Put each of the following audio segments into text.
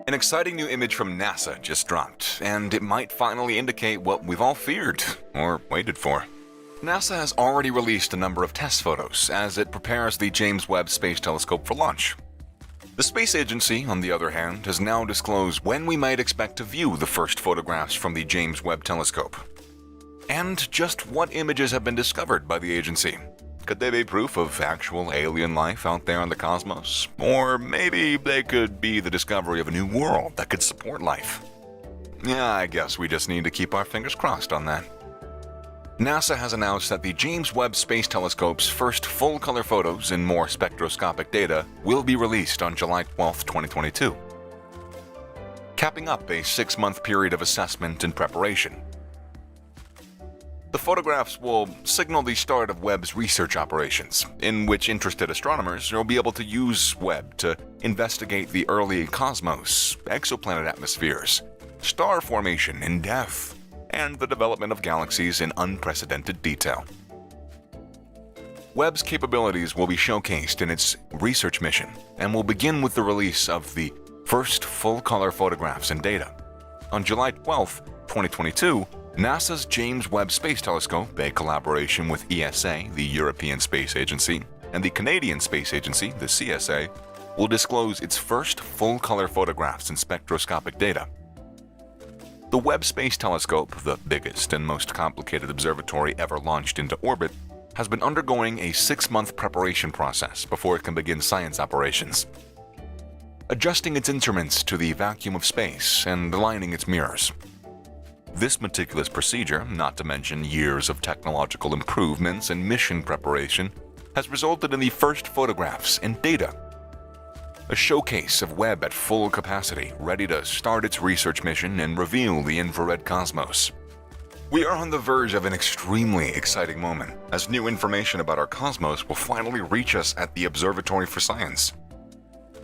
An exciting new image from NASA just dropped, and it might finally indicate what we've all feared, or waited for. NASA has already released a number of test photos as it prepares the James Webb Space Telescope for launch. The space agency, on the other hand, has now disclosed when we might expect to view the first photographs from the James Webb Telescope. And just what images have been discovered by the agency? Could they be proof of actual alien life out there in the cosmos? Or maybe they could be the discovery of a new world that could support life? Yeah, I guess we just need to keep our fingers crossed on that. NASA has announced that the James Webb Space Telescope's first full-color photos and more spectroscopic data will be released on July 12, 2022, capping up a 6-month period of assessment and preparation. The photographs will signal the start of Webb's research operations, in which interested astronomers will be able to use Webb to investigate the early cosmos, exoplanet atmospheres, star formation and death, and the development of galaxies in unprecedented detail. Webb's capabilities will be showcased in its research mission and will begin with the release of the first full-color photographs and data. On July 12, 2022, NASA's James Webb Space Telescope, a collaboration with ESA, the European Space Agency, and the Canadian Space Agency, the CSA, will disclose its first full-color photographs and spectroscopic data. The Webb Space Telescope, the biggest and most complicated observatory ever launched into orbit, has been undergoing a 6-month preparation process before it can begin science operations, adjusting its instruments to the vacuum of space and aligning its mirrors. This meticulous procedure, not to mention years of technological improvements and mission preparation, has resulted in the first photographs and data. A showcase of Webb at full capacity, ready to start its research mission and reveal the infrared cosmos. We are on the verge of an extremely exciting moment, as new information about our cosmos will finally reach us at the Observatory for Science.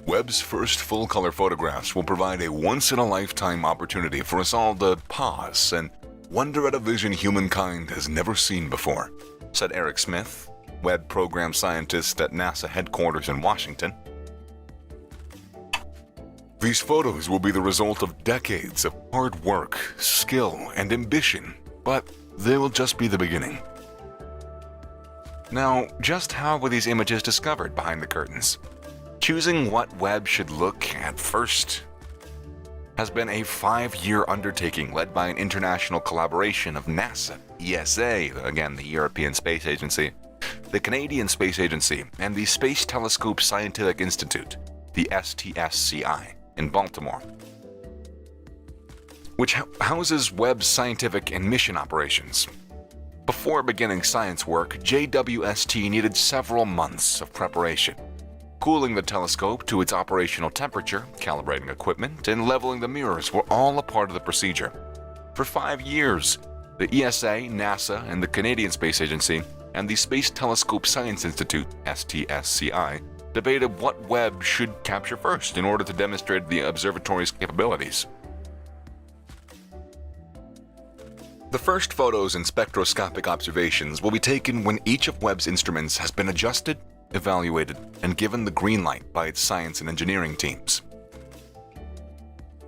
Webb's first full-color photographs will provide a once-in-a-lifetime opportunity for us all to pause and wonder at a vision humankind has never seen before, said Eric Smith, Webb program scientist at NASA headquarters in Washington. These photos will be the result of decades of hard work, skill, and ambition, but they will just be the beginning. Now, just how were these images discovered behind the curtains? Choosing what Webb should look at first has been a 5-year undertaking led by an international collaboration of NASA, ESA, again the European Space Agency, the Canadian Space Agency, and the Space Telescope Scientific Institute, the STSCI, in Baltimore, which houses Webb's scientific and mission operations. Before beginning science work, JWST needed several months of preparation, cooling the telescope to its operational temperature, calibrating equipment, and leveling the mirrors were all a part of the procedure. For 5 years, the ESA, NASA, and the Canadian Space Agency, and the Space Telescope Science Institute, STSCI, debated what Webb should capture first in order to demonstrate the observatory's capabilities. The first photos and spectroscopic observations will be taken when each of Webb's instruments has been adjusted, evaluated, and given the green light by its science and engineering teams.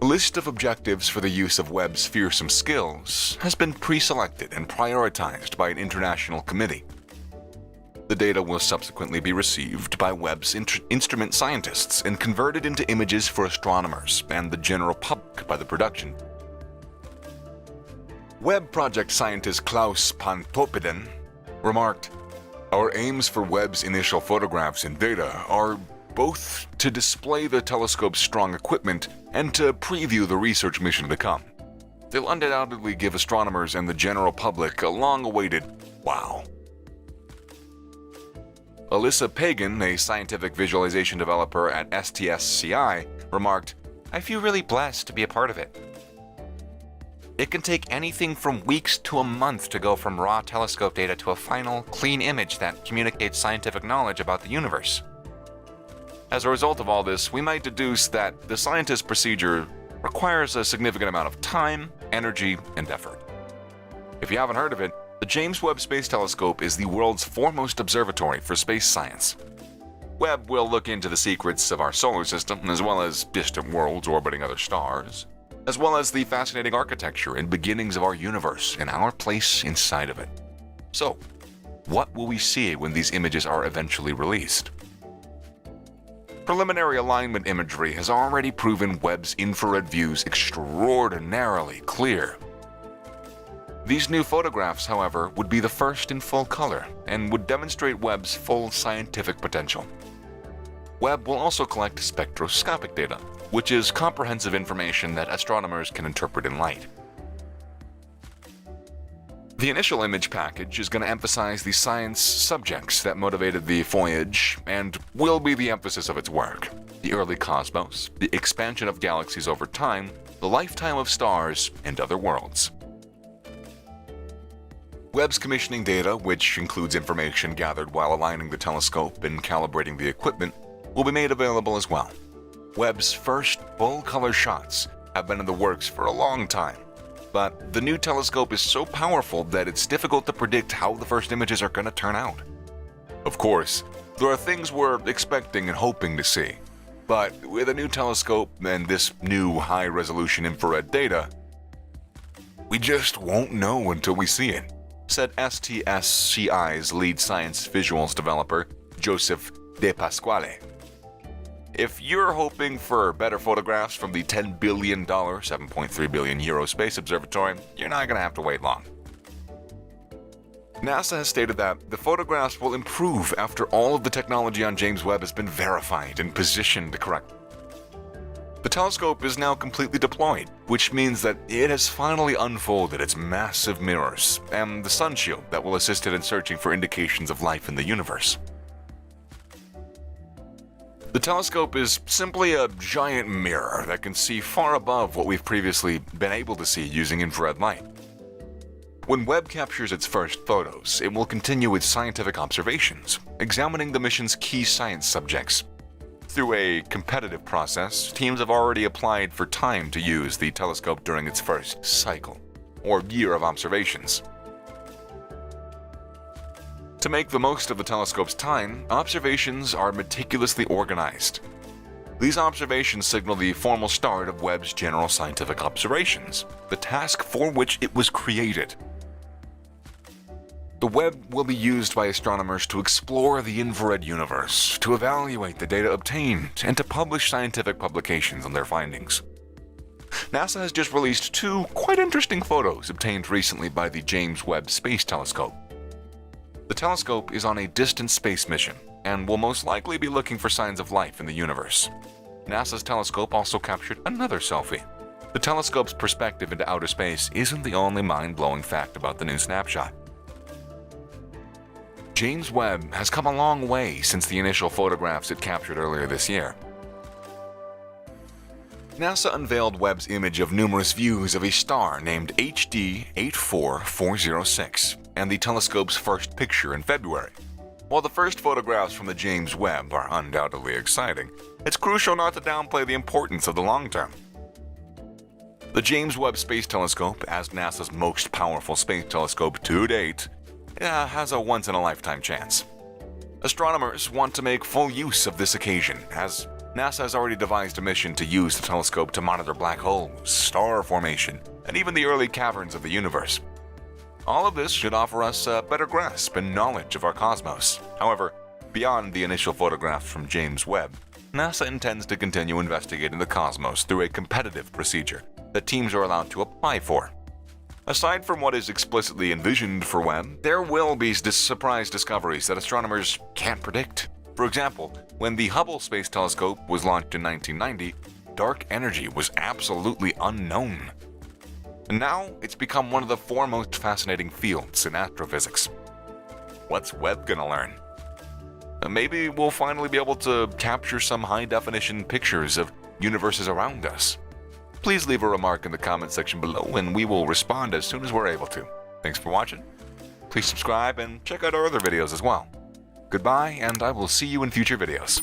A list of objectives for the use of Webb's fearsome skills has been pre-selected and prioritized by an international committee. The data will subsequently be received by Webb's instrument scientists and converted into images for astronomers and the general public by the production. Webb project scientist Klaus Pontoppidan remarked, "Our aims for Webb's initial photographs and data are both to display the telescope's strong equipment and to preview the research mission to come. They'll undoubtedly give astronomers and the general public a long-awaited wow." Alyssa Pagan, a scientific visualization developer at STSCI, remarked, "I feel really blessed to be a part of it. It can take anything from weeks to a month to go from raw telescope data to a final, clean image that communicates scientific knowledge about the universe. As a result of all this, we might deduce that the scientist procedure requires a significant amount of time, energy, and effort." If you haven't heard of it, the James Webb Space Telescope is the world's foremost observatory for space science. Webb will look into the secrets of our solar system, as well as distant worlds orbiting other stars, as well as the fascinating architecture and beginnings of our universe and our place inside of it. So, what will we see when these images are eventually released? Preliminary alignment imagery has already proven Webb's infrared views extraordinarily clear. These new photographs, however, would be the first in full color and would demonstrate Webb's full scientific potential. Webb will also collect spectroscopic data, which is comprehensive information that astronomers can interpret in light. The initial image package is going to emphasize the science subjects that motivated the voyage and will be the emphasis of its work: the early cosmos, the expansion of galaxies over time, the lifetime of stars, and other worlds. Webb's commissioning data, which includes information gathered while aligning the telescope and calibrating the equipment, will be made available as well. Webb's first full-color shots have been in the works for a long time, but the new telescope is so powerful that it's difficult to predict how the first images are going to turn out. Of course, there are things we're expecting and hoping to see, but with a new telescope and this new high-resolution infrared data, we just won't know until we see it, said STSCI's lead science visuals developer, Joseph De Pasquale. If you're hoping for better photographs from the $10 billion, 7.3 billion euro space observatory, you're not going to have to wait long. NASA has stated that the photographs will improve after all of the technology on James Webb has been verified and positioned correctly. The telescope is now completely deployed, which means that it has finally unfolded its massive mirrors and the sun shield that will assist it in searching for indications of life in the universe. The telescope is simply a giant mirror that can see far above what we've previously been able to see using infrared light. When Webb captures its first photos, it will continue its scientific observations, examining the mission's key science subjects. Through a competitive process, teams have already applied for time to use the telescope during its first cycle, or year of observations. To make the most of the telescope's time, observations are meticulously organized. These observations signal the formal start of Webb's general scientific observations, the task for which it was created. The Webb will be used by astronomers to explore the infrared universe, to evaluate the data obtained, and to publish scientific publications on their findings. NASA has just released two quite interesting photos obtained recently by the James Webb Space Telescope. The telescope is on a distant space mission and will most likely be looking for signs of life in the universe. NASA's telescope also captured another selfie. The telescope's perspective into outer space isn't the only mind-blowing fact about the new snapshot. James Webb has come a long way since the initial photographs it captured earlier this year. NASA unveiled Webb's image of numerous views of a star named HD 84406 and the telescope's first picture in February. While the first photographs from the James Webb are undoubtedly exciting, it's crucial not to downplay the importance of the long term. The James Webb Space Telescope, as NASA's most powerful space telescope to date, has a once-in-a-lifetime chance. Astronomers want to make full use of this occasion, as NASA has already devised a mission to use the telescope to monitor black holes, star formation, and even the early caverns of the universe. All of this should offer us a better grasp and knowledge of our cosmos. However, beyond the initial photographs from James Webb, NASA intends to continue investigating the cosmos through a competitive procedure that teams are allowed to apply for. Aside from what is explicitly envisioned for Webb, there will be surprise discoveries that astronomers can't predict. For example, when the Hubble Space Telescope was launched in 1990, dark energy was absolutely unknown. And now, it's become one of the foremost fascinating fields in astrophysics. What's Webb gonna learn? Maybe we'll finally be able to capture some high-definition pictures of universes around us. Please leave a remark in the comment section below and we will respond as soon as we're able to. Thanks for watching. Please subscribe and check out our other videos as well. Goodbye, and I will see you in future videos.